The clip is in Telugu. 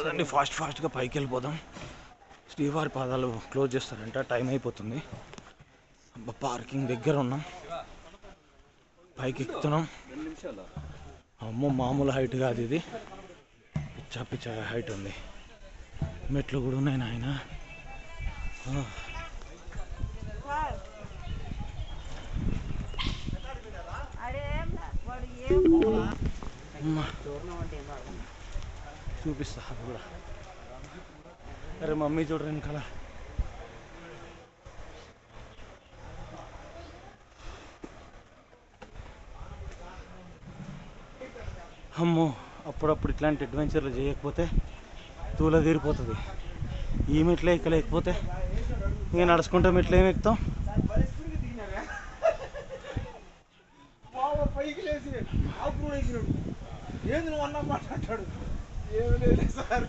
పదండి ఫాస్ట్గా పైకి వెళ్ళిపోదాం. శ్రీవారి పాదాలు క్లోజ్ చేస్తారంట, టైం అయిపోతుంది. పార్కింగ్ దగ్గర ఉన్నాం, పైకి ఎక్కుతున్నాం. అమ్మో మామూలు హైట్ కాదు ఇది, పిచ్చ హైట్ ఉంది. మెట్లు కూడా ఉన్నాయి నాయన. చూపిస్తా కూడా. అరే మమ్మీ చూడరు వెనకాల. అమ్మో అప్పుడప్పుడు ఇట్లాంటి అడ్వెంచర్లు చేయకపోతే తూల తీరిపోతుంది. ఈ మెట్లు ఎక్కలేకపోతే ఇక నడుచుకుంటే మెట్లు ఏమి ఎక్కుతాం. ఏంది నువ్వు అన్నా మాట్లాడాడు. ఏమి లేదు సార్.